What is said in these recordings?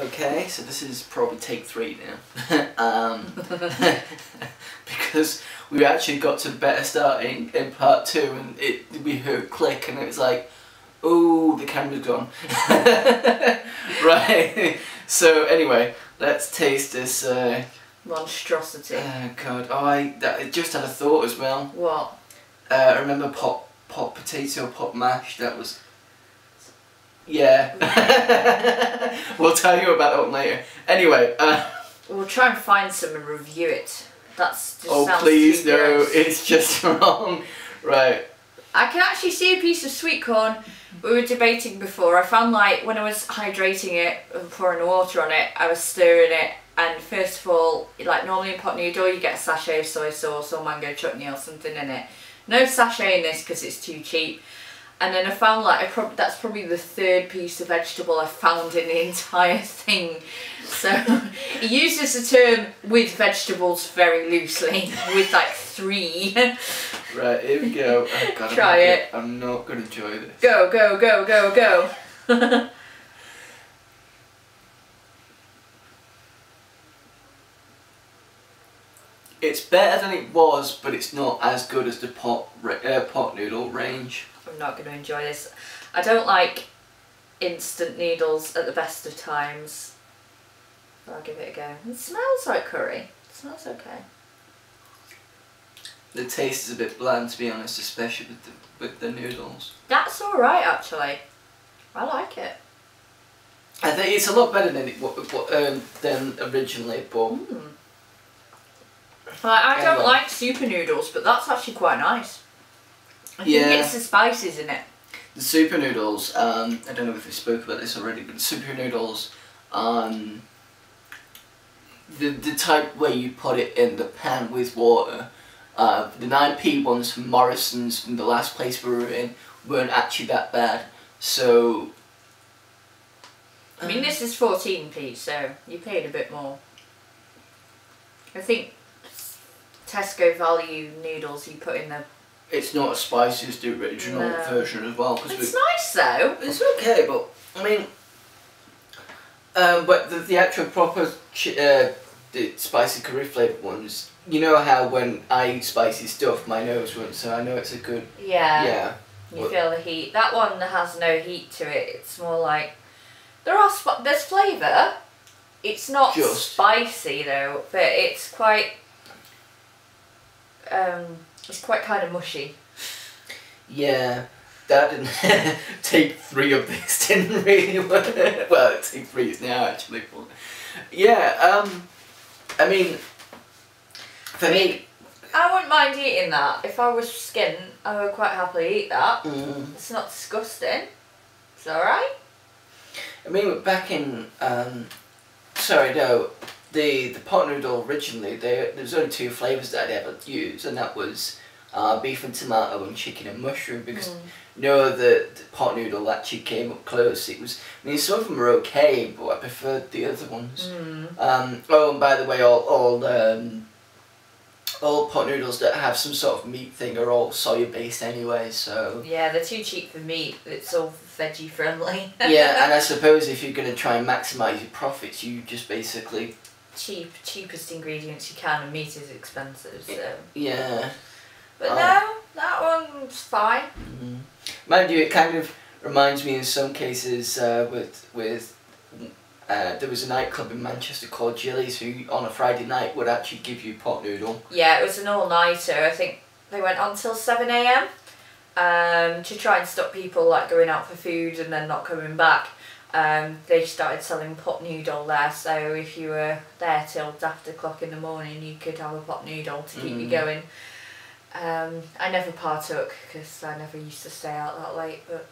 Okay, so this is probably take 3 now. Because we actually got to a better start in part 2 and we heard click and it was like, oh, the camera's gone. Right, so anyway, let's taste this monstrosity. Oh god, I just had a thought as well. What? I remember pot potato, pot mash, that was... Yeah. We'll tell you about that one later. Anyway, we'll try and find some and review it. That's just sounds please, too no, gross. it's just wrong. Right. I can actually see a piece of sweet corn. We were debating before. I found like when I was hydrating it and pouring the water on it, I was stirring it. And first of all, like normally in pot noodle, you get a sachet of soy sauce or mango chutney or something in it. No sachet in this because it's too cheap. And then I found like that's probably the 3rd piece of vegetable I found in the entire thing. So he uses the term with vegetables very loosely, with like 3. Right, here we go. Oh god, Try it. I'm not going to enjoy this. Go, go, go, go, go. It's better than it was, but it's not as good as the pot noodle range. I'm not going to enjoy this. I don't like instant noodles at the best of times. But I'll give it a go. It smells like curry. It smells okay. The taste is a bit bland, to be honest, especially with the noodles. That's alright actually. I like it. I think it's a lot better than originally, but... I don't like super noodles, but that's actually quite nice. I think it's the spices in it. The super noodles, I don't know if we spoke about this already, but the super noodles, the type where you put it in the pan with water, the 9p ones from Morrison's from the last place we were in weren't actually that bad, so... I mean this is 14p, so you paid a bit more. I think Tesco value noodles you put in the... It's not as spicy as the original version as well. It's nice though. It's okay, but I mean, but the actual proper the spicy curry flavoured ones, you know how when I eat spicy stuff, my nose runs, so I know it's a good... Yeah. Yeah. You feel the heat. That one has no heat to it. It's more like... There's flavour. It's not spicy though, but it's quite... it's quite kind of mushy. Yeah, that didn't take 3 of this didn't really work. Well, take 3 now actually. But yeah, I mean, for me, I wouldn't mind eating that. If I was skin, I would quite happily eat that. It's not disgusting. It's alright. I mean, back in sorry, no. The pot noodle originally, there was only 2 flavours that I'd ever used, and that was beef and tomato and chicken and mushroom, because the pot noodle actually came up close. It was, I mean, some of them were okay, but I preferred the other ones. Oh, and by the way, all pot noodles that have some sort of meat thing are all soya based anyway, so... Yeah, they're too cheap for meat. It's all veggie friendly. Yeah, and I suppose if you're going to try and maximise your profits, you just basically... cheapest ingredients you can, and meat is expensive, so... Yeah. But no, that one's fine. Mind you, it kind of reminds me in some cases with there was a nightclub in Manchester called Jilly's who on a Friday night would actually give you pot noodle. Yeah, it was an all-nighter. I think they went on till 7 AM to try and stop people like going out for food and then not coming back. They started selling pot noodle there, so if you were there till after o'clock in the morning you could have a pot noodle to keep you going. I never partook because I never used to stay out that late, but...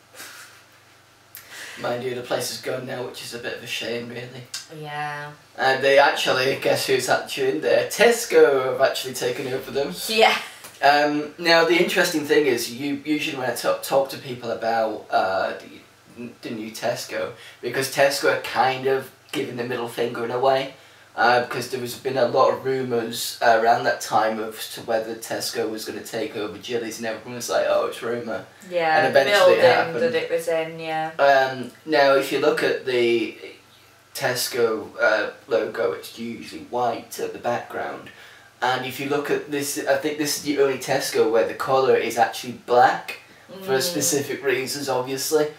Mind you, the place is gone now, which is a bit of a shame, really. Yeah. And they actually, guess who's actually in there? Tesco have actually taken over them. Yeah. Now, the interesting thing is, usually when I talk to people about the new Tesco, because Tesco are kind of giving the middle finger in a way, because there has been a lot of rumours around that time as to whether Tesco was going to take over Jilly's, and everyone was like, oh, it's rumour. Yeah, and eventually it happened. that it was in, yeah. Now, if you look at the Tesco logo, it's usually white at the background. And if you look at this, I think this is the only Tesco where the colour is actually black for specific reasons, obviously.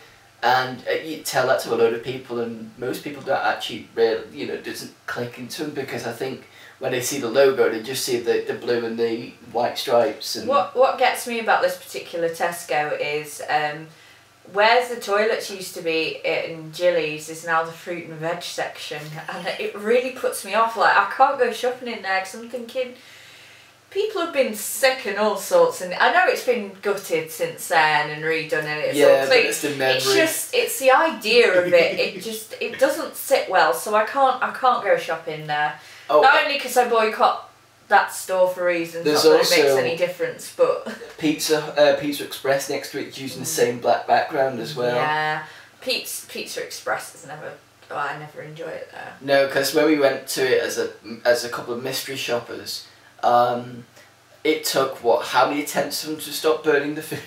And you tell that to a load of people, and most people don't actually really, you know, doesn't click into them, because I think when they see the logo, they just see the blue and the white stripes. And what gets me about this particular Tesco is where's the toilets used to be in Gillies is now the fruit and veg section, and it really puts me off. Like, I can't go shopping in there because I'm thinking people have been sick and all sorts, and I know it's been gutted since then and redone and it's all clean. But it's the memory. It's the idea of it. It doesn't sit well, so I can't go shopping there. Oh. Not only because I boycott that store for reasons, not that it makes any difference, but Pizza Express next to it using the same black background as well. Yeah, Pizza Express is never. Oh, I never enjoy it there. No, because when we went to it as a couple of mystery shoppers, it took how many attempts for them to stop burning the food?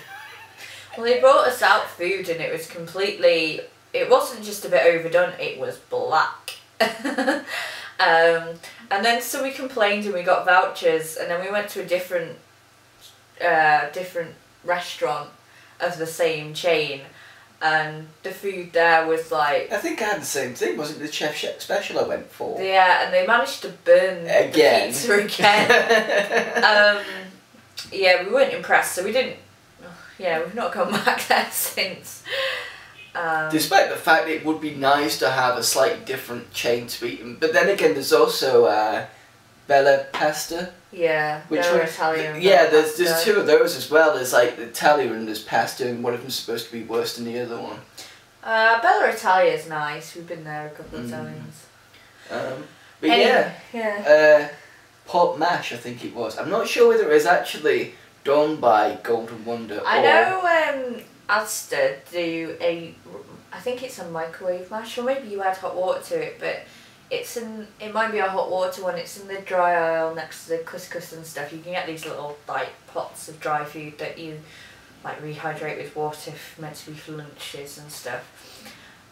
Well, they brought us out food and it was completely. It wasn't just a bit overdone; it was black. And then so we complained and we got vouchers, and then we went to a different restaurant of the same chain, and the food there was like. I think I had the same thing. Wasn't it the Chef Special I went for? Yeah, and they managed to burn the pizza again. Yeah, we weren't impressed, so we didn't. Yeah, we've not gone back there since. Despite the fact it would be nice to have a slightly different chain to eat, but then again, there's also Bella Pasta. Yeah, Bella Italia. Yeah, there's two of those as well. There's like the Italia and there's pasta, and one of them's supposed to be worse than the other one. Bella Italia is nice. We've been there a couple of times. But yeah. Pot mash, I think it was. I'm not sure whether it was actually done by Golden Wonder. I know. Asda do I think it's a microwave mash, or maybe you add hot water to it, but it might be a hot water one. It's in the dry aisle next to the couscous and stuff. You can get these little like pots of dry food that you like rehydrate with water, meant to be for lunches and stuff.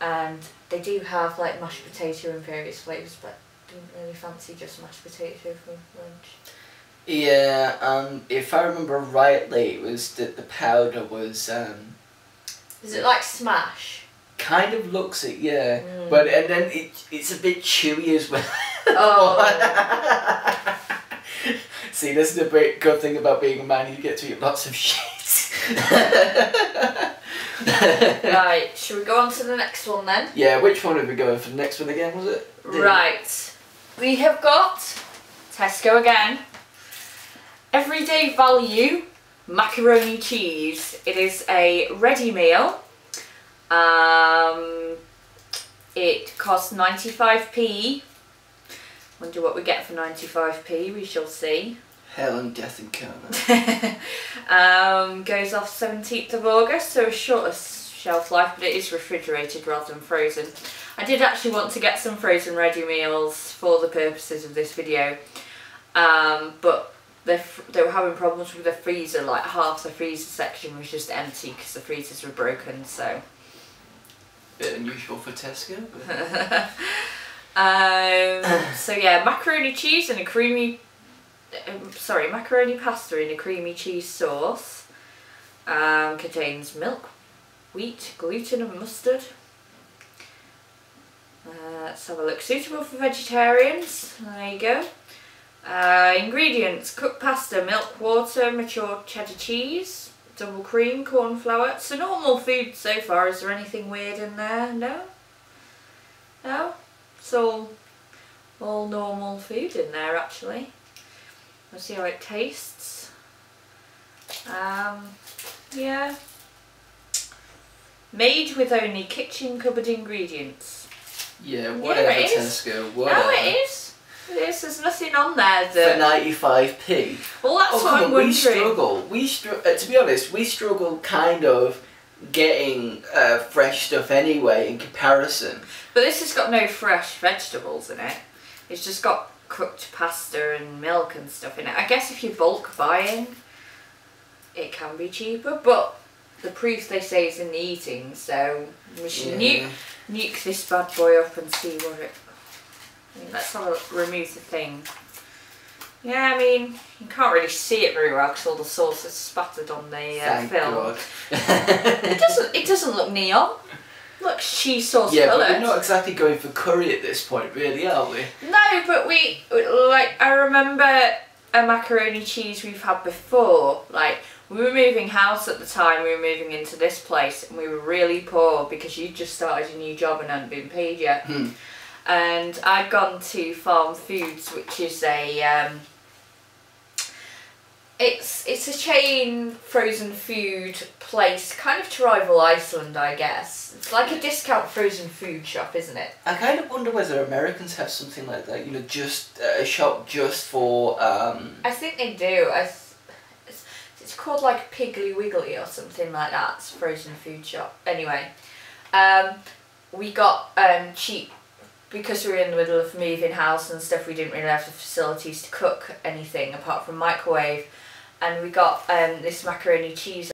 And they do have like mashed potato in various flavours, but I didn't really fancy just mashed potato for lunch. Yeah, if I remember rightly, it was that the powder was. Is it like Smash? Kind of looks it, yeah. But and then it's a bit chewy as well. Oh. See, this is the good thing about being a man. You get to eat lots of shit. Right, shall we go on to the next one then? Yeah, which one are we going for the next one again, was it? Right. We have got Tesco again. Everyday value macaroni cheese. It is a ready meal. It costs 95p. Wonder what we get for 95p. We shall see. Hell and death incarnate. Goes off 17th of August, so a shorter shelf life, but it is refrigerated rather than frozen. I did actually want to get some frozen ready meals for the purposes of this video, but they were having problems with the freezer. Like half the freezer section was just empty because the freezers were broken. So bit unusual for Tesco. So yeah, macaroni cheese and a creamy. Macaroni pasta in a creamy cheese sauce. Contains milk, wheat, gluten and mustard. Let's have a look. Suitable for vegetarians. There you go. Ingredients: cooked pasta, milk, water, mature cheddar cheese, double cream, corn flour. It's a normal food so far. Is there anything weird in there? No? No? It's all normal food in there actually. Let's see how it tastes. Yeah. Made with only kitchen cupboard ingredients. Yeah, whatever, yeah, Tesco, whatever. No, it is. It is. There's nothing on there that... For 95p? Well, that's what I'm wondering. We struggle. To be honest, we struggle kind of getting fresh stuff anyway in comparison. But this has got no fresh vegetables in it. It's just got cooked pasta and milk and stuff in it. I guess if you're bulk buying, it can be cheaper, but the proof they say is in the eating, so we should Yeah. nuke this bad boy up and see what it... let's have a remove the thing. Yeah, I mean, you can't really see it very well because all the sauce is spattered on the Thank film. God. It doesn't look neon. Looks cheese sauce Yeah, coloured. but we're not exactly going for curry at this point, really, are we? No, but I remember a macaroni cheese we've had before. Like, we were moving house at the time, we were moving into this place, and we were really poor because you'd just started a new job and hadn't been paid yet. And I'd gone to Farm Foods, which is a it's a chain frozen food place, kind of to rival Iceland, I guess. It's like a discount frozen food shop, isn't it? I kind of wonder whether Americans have something like that, you know, just a shop just for... I think they do. It's called like Piggly Wiggly or something like that. It's a frozen food shop. Anyway, we got cheap, because we were in the middle of moving house and stuff. We didn't really have the facilities to cook anything apart from microwave, and we got this macaroni cheese